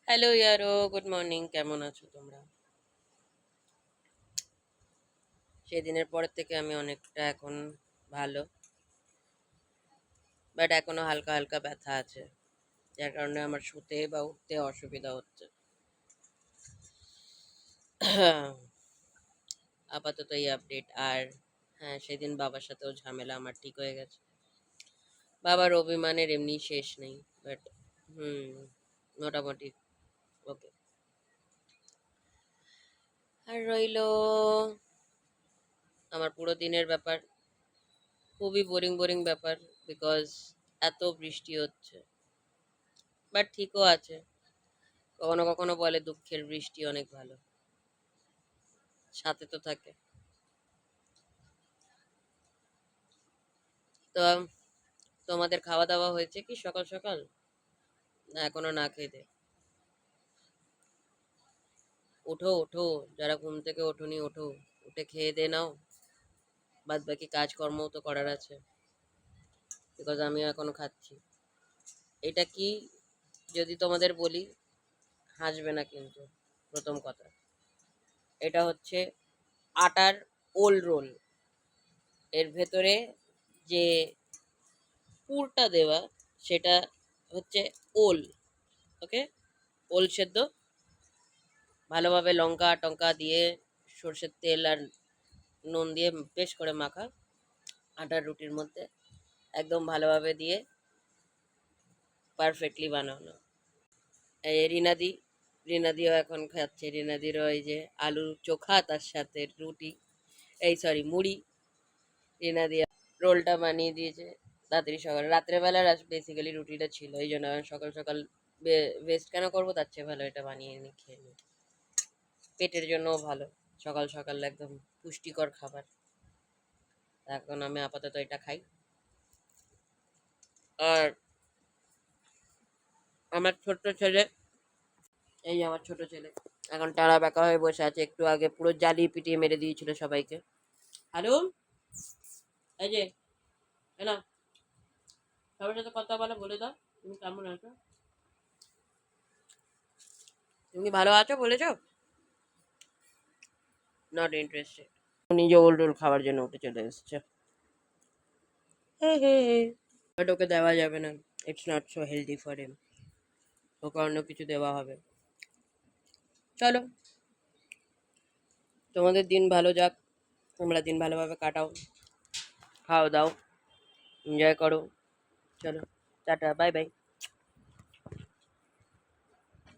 Hello ইয়ারো, good morning. কেমন আছো তোমরা? সেদিনের পরের থেকে আমি অনেকটা এখন ভালো, বাট এখনো হালকা হালকা ব্যথা আছে, যার কারণে আমার শুতে বা উঠতে অসুবিধা হচ্ছে। আপাতত এই আপডেট। আর হ্যাঁ, সেদিন বাবার সাথেও ঝামেলা আমার ঠিক হয়ে গেছে। বাবার অভিমানের এমনি শেষ নেই, বাট হুম, মোটামুটি ওকে। আর রইলো আমার পুরো দিনের ব্যাপার, খুবই বোরিং বোরিং ব্যাপার, বিকজ এত বৃষ্টি হচ্ছে। বাট ঠিকও আছে, কখনো কখনো বলে দুঃখের বৃষ্টি অনেক ভালো, সাথে তো থাকে। তো তোমাদের খাওয়া দাওয়া হয়েছে কি সকাল সকাল, না এখনো না খেতে? ওঠো ওঠো, যারা ঘুম থেকে ওঠোনি ওঠো, উঠে খেয়ে দে নাও, বাদ বাকি কাজকর্মও তো করার আছে, বিকজ আমিও এখনো খাচ্ছি। এটা কি, যদি তোমাদের বলি হাসবে না কিন্তু। প্রথম কথা, এটা হচ্ছে আটার ওল রোল। এর ভেতরে যে পুরটা দেওয়া, সেটা হচ্ছে ওল। ওকে, ওল সেদ্ধ ভালোভাবে লঙ্কা টঙ্কা দিয়ে, সর্ষের তেল আর নুন দিয়ে বেশ করে মাখা, আটার রুটির মধ্যে একদম ভালোভাবে দিয়ে পারফেক্টলি বানানো। এই রিনাদি, রিনাদিও এখন খাচ্ছে। রিনাদিরও এই যে আলু চোখা, তার সাথে রুটি, এই সরি মুড়ি। রিনাদি রোলটা বানিয়ে দিয়েছে তাড়াতাড়ি সকাল, রাত্রেবেলা বেসিক্যালি রুটিটা ছিল, এই জন্য আমি সকাল সকাল ওয়েস্ট কেন করবো, তার চেয়ে ভালো এটা বানিয়ে এনে খেয়ে নিই। পেটের জন্যও ভালো, সকাল সকাল একদম পুষ্টিকর খাবার। এখন আমি আপাতত এটা খাই। আর আমার ছোট্ট ছেলে, এই যে আমার ছোট ছেলে, এখন টাড়া ব্যাকা হয়ে বসে আছে, একটু আগে পুরো জ্বালিয়ে পিটিয়ে মেরে দিয়েছিল সবাইকে। হ্যালো, এই যে না, সবার সাথে কথা বলে বলে দাও তুমি কেমন আছো। তুমি ভালো আছো বলেছো? Not interested. নিজে ওল রোল খাওয়ার জন্য উঠে চলে এসছে। হে হে হে, বাট ওকে দেওয়া যাবে না, it's not so healthy for him. ওকে অন্য কিছু দেওয়া হবে। চলো, তোমাদের দিন ভালো যাক, তোমরা দিন ভালোভাবে কাটাও, খাও দাও, এনজয় করো। চলো, টাটা, বাই বাই।